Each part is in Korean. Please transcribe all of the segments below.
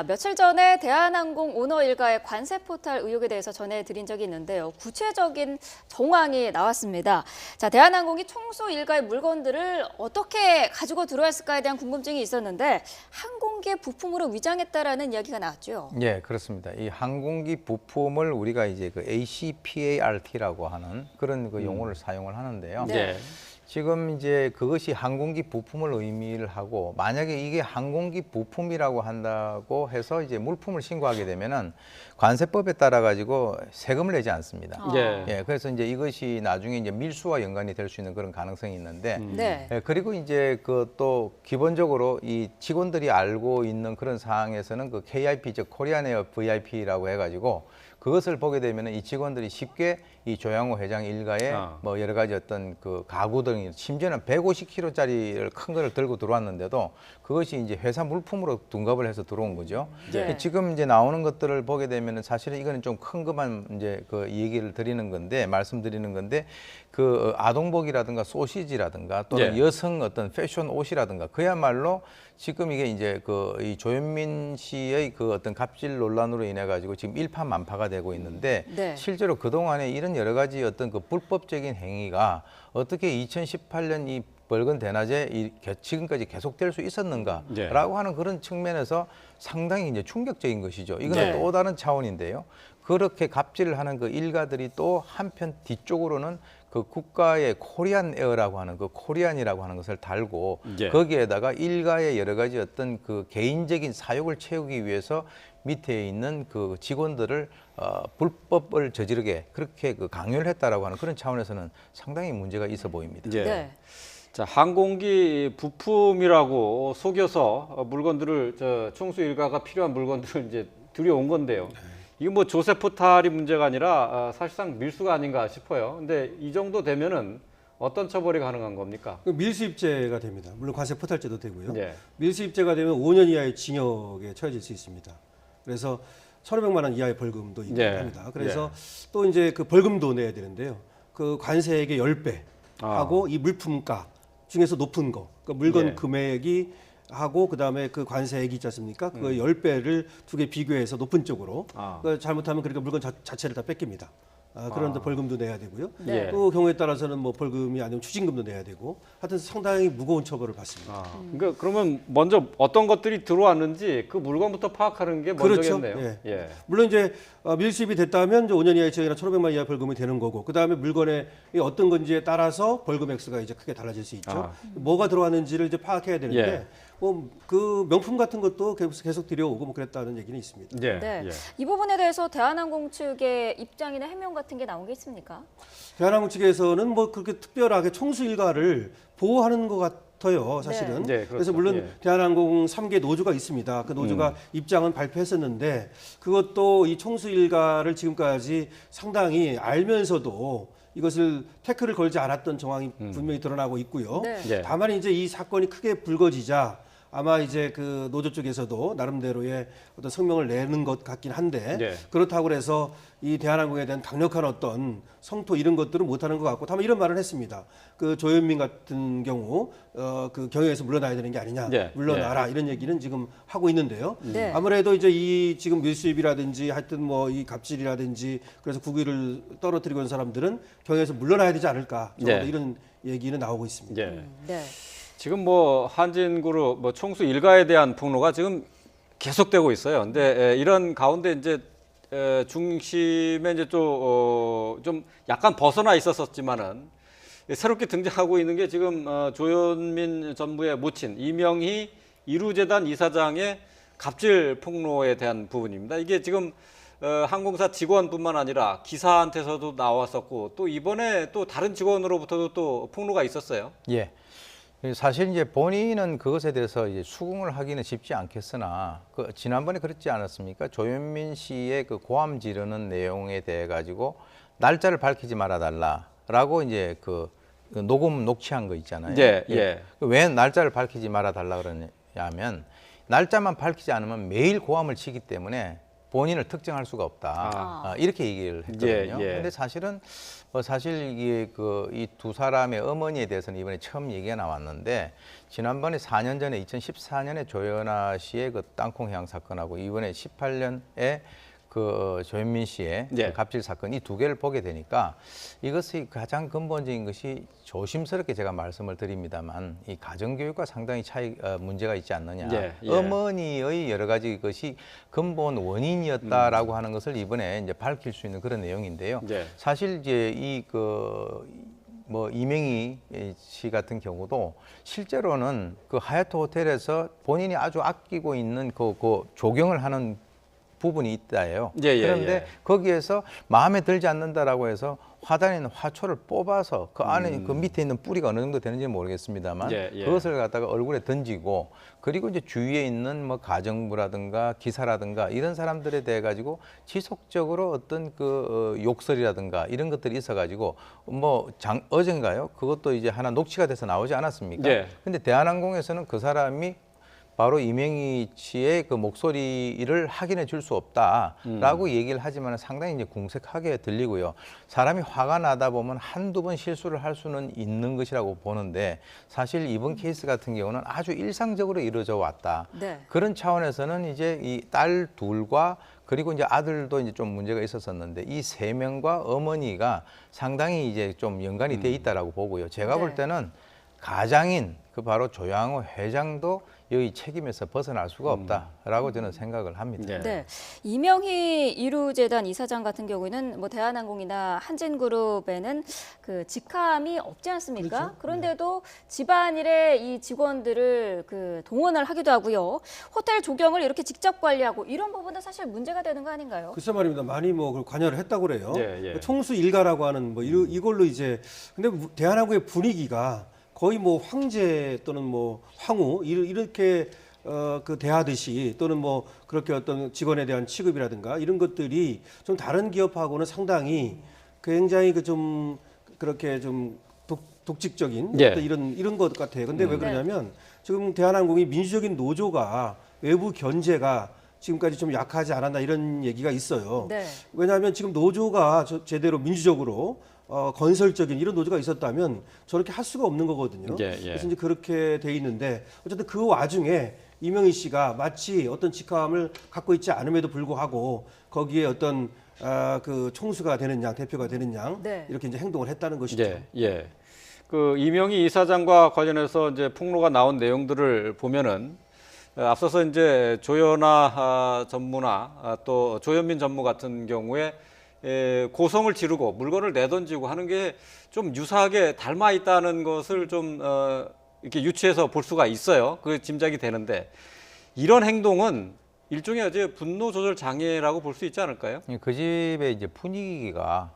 며칠 전에 대한항공 오너 일가의 관세 포탈 의혹에 대해서 전해드린 적이 있는데요. 구체적인 정황이 나왔습니다. 자, 대한항공이 총수 일가의 물건들을 어떻게 가지고 들어왔을까에 대한 궁금증이 있었는데 항공기 부품으로 위장했다라는 이야기가 나왔죠. 예, 그렇습니다. 이 항공기 부품을 우리가 이제 그 ACPART라고 하는 그런 그 용어를 사용을 하는데요. 네. 지금 이제 그것이 항공기 부품을 의미를 하고, 만약에 이게 항공기 부품이라고 한다고 해서 이제 물품을 신고하게 되면은 관세법에 따라 가지고 세금을 내지 않습니다. 예, 그래서 이제 이것이 나중에 이제 밀수와 연관이 될 수 있는 그런 가능성이 있는데, 네. 예, 그리고 이제 그 또 기본적으로 이 직원들이 알고 있는 그런 상황에서는 그 KIP, 즉 코리안 에어 VIP라고 해가지고 그것을 보게 되면 이 직원들이 쉽게 이 조양호 회장 일가의 뭐 여러 가지 어떤 그 가구 등, 심지어는 150kg짜리를 큰 거를 들고 들어왔는데도 그것이 이제 회사 물품으로 둔갑을 해서 들어온 거죠. 네. 지금 이제 나오는 것들을 보게 되면은 사실은 이거는 좀 큰 것만 이제 그 얘기를 드리는 건데, 말씀드리는 건데, 그 아동복이라든가 소시지라든가 또는 여성 어떤 패션 옷이라든가 그야말로 지금 이게 이제 그 이 조현민 씨의 그 어떤 갑질 논란으로 인해 가지고 지금 일파만파가 되고 있는데, 네. 실제로 그동안에 이런 여러 가지 어떤 그 불법적인 행위가 어떻게 2018년 이 벌건 대낮에 지금까지 계속될 수 있었는가라고 하는 그런 측면에서 상당히 이제 충격적인 것이죠. 이거는 또 다른 차원인데요. 그렇게 갑질을 하는 그 일가들이 또 한편 뒤쪽으로는 그 국가의 코리안 에어라고 하는 그 코리안이라고 하는 것을 달고 거기에다가 일가의 여러 가지 어떤 그 개인적인 사욕을 채우기 위해서 밑에 있는 그 직원들을 불법을 저지르게 그렇게 그 강요를 했다라고 하는 그런 차원에서는 상당히 문제가 있어 보입니다. 네. 자, 항공기 부품이라고 속여서 물건들을 총수 일가가 필요한 물건들을 이제 들여온 건데요. 이거 뭐 조세 포탈이 문제가 아니라 사실상 밀수가 아닌가 싶어요. 근데 이 정도 되면은 어떤 처벌이 가능한 겁니까? 밀수입죄가 됩니다. 물론 관세 포탈죄도 되고요. 네. 밀수입죄가 되면 5년 이하의 징역에 처해질 수 있습니다. 그래서 1,500만 원 이하의 벌금도 있고 합니다. 그래서 또 이제 그 벌금도 내야 되는데요. 그 관세액의 10배 하고 이 물품가 중에서 높은 거, 그러니까 물건 금액이 하고 그다음에 그 관세액이 있지 않습니까? 그 10배를 두 개 비교해서 높은 쪽으로 잘못하면 그러니까 물건 자체를 다 뺏깁니다. 그런데 벌금도 내야 되고요. 네. 또 경우에 따라서는 뭐 벌금이 아니면 추징금도 내야 되고 하여튼 상당히 무거운 처벌을 받습니다. 그러니까 그러면 먼저 어떤 것들이 들어왔는지 그 물건부터 파악하는 게 먼저겠네요. 그렇죠. 물론 이제 밀수입이 됐다면 이제 5년 이하의 징역이나 1,500만 이하 벌금이 되는 거고, 그 다음에 물건에 어떤 건지에 따라서 벌금 액수가 이제 크게 달라질 수 있죠. 뭐가 들어왔는지를 이제 파악해야 되는데 뭐 그 명품 같은 것도 계속 들여오고 뭐 그랬다는 얘기는 있습니다. 네. 이 부분에 대해서 대한항공 측의 입장이나 해명 같은 게 나온 게 있습니까? 대한항공 측에서는 뭐 그렇게 특별하게 총수 일가를 보호하는 것 같아요, 사실은. 그래서 물론 대한항공 3개 노조가 있습니다. 그 노조가 입장은 발표했었는데 그것도 이 총수 일가를 지금까지 상당히 알면서도 이것을 태클을 걸지 않았던 정황이 분명히 드러나고 있고요. 다만 이제 이 사건이 크게 불거지자 아마 이제 그 노조 쪽에서도 나름대로의 어떤 성명을 내는 것 같긴 한데 그렇다고 해서 이 대한항공에 대한 강력한 어떤 성토 이런 것들은 못하는 것 같고, 다만 이런 말을 했습니다. 그 조현민 같은 경우 그 경영에서 물러나야 되는 게 아니냐, 물러나라 이런 얘기는 지금 하고 있는데요. 아무래도 이제 이 지금 밀수입이라든지 하여튼 뭐 이 갑질이라든지 그래서 국위를 떨어뜨리고 있는 사람들은 경영에서 물러나야 되지 않을까, 이런 얘기는 나오고 있습니다. 지금 뭐 한진그룹 뭐 총수 일가에 대한 폭로가 지금 계속되고 있어요. 근데 이런 가운데 이제 중심에 이제 좀 약간 벗어나 있었지만은 새롭게 등장하고 있는 게 지금 조현민 전무의 모친 이명희 이루재단 이사장의 갑질 폭로에 대한 부분입니다. 이게 지금 항공사 직원뿐만 아니라 기사한테서도 나왔었고 또 이번에 또 다른 직원으로부터도 또 폭로가 있었어요. 사실 이제 본인은 그것에 대해서 이제 수긍을 하기는 쉽지 않겠으나 지난번에 그랬지 않았습니까? 조현민 씨의 그 고함 지르는 내용에 대해 가지고 날짜를 밝히지 말아 달라라고 이제 그 녹음 녹취한 거 있잖아요. 왜 날짜를 밝히지 말아 달라 그러냐면 날짜만 밝히지 않으면 매일 고함을 치기 때문에 본인을 특정할 수가 없다. 이렇게 얘기를 했거든요. 근데 사실은 사실 이게 이 두 사람의 어머니에 대해서는 이번에 처음 얘기가 나왔는데 지난번에 4년 전에 2014년에 조연아 씨의 그 땅콩 해양 사건하고 이번에 18년에 그 조현민 씨의 그 갑질 사건 이 두 개를 보게 되니까 이것이 가장 근본적인 것이 조심스럽게 제가 말씀을 드립니다만 이 가정교육과 상당히 문제가 있지 않느냐. 어머니의 여러 가지 것이 근본 원인이었다라고 하는 것을 이번에 이제 밝힐 수 있는 그런 내용인데요. 사실 이제 이명희 씨 같은 경우도 실제로는 그 하얏트 호텔에서 본인이 아주 아끼고 있는 그 조경을 하는 부분이 있다예요. 그런데 거기에서 마음에 들지 않는다라고 해서 화단에 있는 화초를 뽑아서 그 안에 그 밑에 있는 뿌리가 어느 정도 되는지 모르겠습니다만 그것을 갖다가 얼굴에 던지고 그리고 이제 주위에 있는 뭐 가정부라든가 기사라든가 이런 사람들에 대해 가지고 지속적으로 어떤 그 욕설이라든가 이런 것들이 있어가지고 어젠가요? 그것도 이제 하나 녹취가 돼서 나오지 않았습니까? 근데 대한항공에서는 그 사람이 바로 이명희 씨의 그 목소리를 확인해 줄 수 없다라고 얘기를 하지만 상당히 이제 궁색하게 들리고요. 사람이 화가 나다 보면 한두 번 실수를 할 수는 있는 것이라고 보는데 사실 이번 케이스 같은 경우는 아주 일상적으로 이루어져 왔다. 그런 차원에서는 이제 이 딸 둘과 그리고 이제 아들도 이제 좀 문제가 있었었는데 이 세 명과 어머니가 상당히 이제 좀 연관이 돼 있다라고 보고요. 제가 볼 때는 가장인 그 바로 조양호 회장도 여기 책임에서 벗어날 수가 없다라고 저는 생각을 합니다. 이명희 이루재단 이사장 같은 경우에는 뭐 대한항공이나 한진그룹에는 그 직함이 없지 않습니까? 그런데도 집안일에 이 직원들을 그 동원을 하기도 하고요. 호텔 조경을 이렇게 직접 관리하고 이런 부분도 사실 문제가 되는 거 아닌가요? 글쎄 말입니다. 많이 뭐 관여를 했다고 그래요. 총수 일가라고 하는 뭐 이걸로 이제 근데 대한항공의 분위기가 거의 뭐 황제 또는 뭐 황후 이렇게 그 대하듯이 또는 뭐 그렇게 어떤 직원에 대한 취급이라든가 이런 것들이 좀 다른 기업하고는 상당히 굉장히 그 좀 그렇게 좀 독직적인 어떤 이런 것 같아요. 근데 왜 그러냐면 지금 대한항공이 민주적인 노조가 외부 견제가 지금까지 좀 약하지 않았나 이런 얘기가 있어요. 왜냐하면 지금 노조가 제대로 민주적으로 건설적인 이런 노조가 있었다면 저렇게 할 수가 없는 거거든요. 그래서 이제 그렇게 돼 있는데 어쨌든 그 와중에 이명희 씨가 마치 어떤 직함을 갖고 있지 않음에도 불구하고 거기에 어떤 그 총수가 되는 양, 대표가 되는 양 이렇게 이제 행동을 했다는 것이죠. 그 이명희 이사장과 관련해서 이제 폭로가 나온 내용들을 보면은 앞서서 이제 조연아 전무나 또 조현민 전무 같은 경우에 고성을 지르고 물건을 내던지고 하는 게 좀 유사하게 닮아 있다는 것을 좀 이렇게 유추해서 볼 수가 있어요. 그 짐작이 되는데 이런 행동은 일종의 어제 분노 조절 장애라고 볼 수 있지 않을까요? 그 집의 이제 분위기가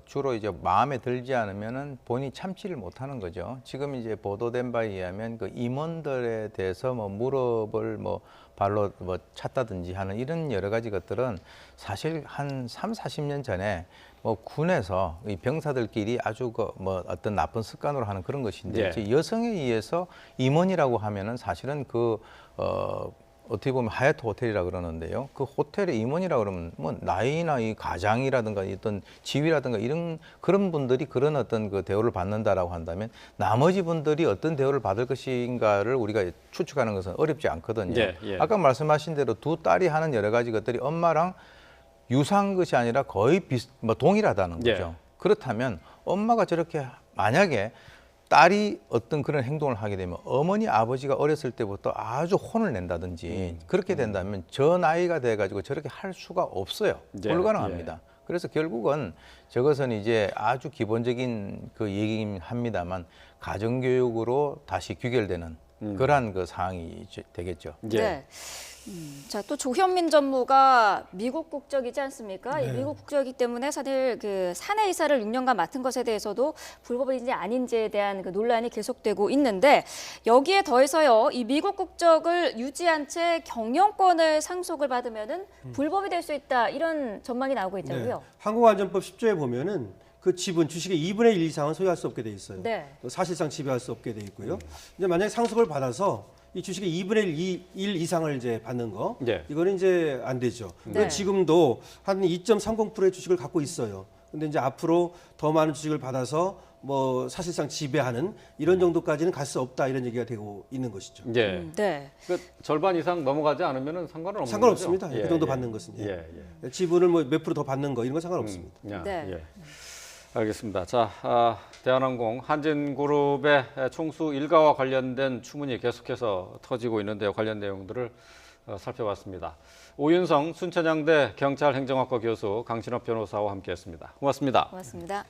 주로 이제 마음에 들지 않으면은 본인이 참지를 못하는 거죠. 지금 이제 보도된 바에 의하면 그 임원들에 대해서 뭐 무릎을 뭐 발로 뭐 찼다든지 하는 이런 여러 가지 것들은 사실 한 40년 전에 뭐 군에서 이 병사들끼리 아주 뭐 어떤 나쁜 습관으로 하는 그런 것인데 여성에 의해서 임원이라고 하면은 사실은 어떻게 보면 하얏트 호텔이라 그러는데요. 그 호텔의 임원이라 그러면 뭐 나이나 이 가장이라든가 어떤 지위라든가 이런 그런 분들이 그런 어떤 그 대우를 받는다라고 한다면 나머지 분들이 어떤 대우를 받을 것인가를 우리가 추측하는 것은 어렵지 않거든요. 아까 말씀하신 대로 두 딸이 하는 여러 가지 것들이 엄마랑 유사한 것이 아니라 거의 동일하다는 거죠. 그렇다면 엄마가 저렇게 만약에 딸이 어떤 그런 행동을 하게 되면 어머니 아버지가 어렸을 때부터 아주 혼을 낸다든지 그렇게 된다면 저 나이가 돼가지고 저렇게 할 수가 없어요. 불가능합니다. 그래서 결국은 저것은 이제 아주 기본적인 그 얘기긴 합니다만 가정교육으로 다시 귀결되는 그러한 그 상황이 되겠죠. 자, 또 조현민 전무가 미국 국적이지 않습니까? 이 미국 국적이기 때문에 사실 그 사내 이사를 6년간 맡은 것에 대해서도 불법인지 아닌지에 대한 그 논란이 계속되고 있는데 여기에 더해서요, 이 미국 국적을 유지한 채 경영권을 상속을 받으면은 불법이 될 수 있다 이런 전망이 나오고 있다고요. 항공안전법 10조에 보면은 그 지분 주식의 2분의 1 이상은 소유할 수 없게 돼 있어요. 네. 사실상 지배할 수 없게 돼 있고요. 이제 만약에 상속을 받아서 이 주식의 2분의 1 이상을 이제 받는 거, 이거는 이제 안 되죠. 네. 지금도 한 2.30%의 주식을 갖고 있어요. 근데 이제 앞으로 더 많은 주식을 받아서 뭐 사실상 지배하는 이런 정도까지는 갈 수 없다 이런 얘기가 되고 있는 것이죠. 예. 네. 그 절반 이상 넘어가지 않으면은 상관은 상관없습니다. 거죠? 그 정도 받는 것은. 지분을 뭐 몇 프로 더 받는 거 이런 건 상관없습니다. 네. 알겠습니다. 자, 대한항공 한진그룹의 총수 일가와 관련된 추문이 계속해서 터지고 있는데요. 관련 내용들을 살펴봤습니다. 오윤성 순천향대 경찰행정학과 교수 강신업 변호사와 함께했습니다. 고맙습니다. 고맙습니다.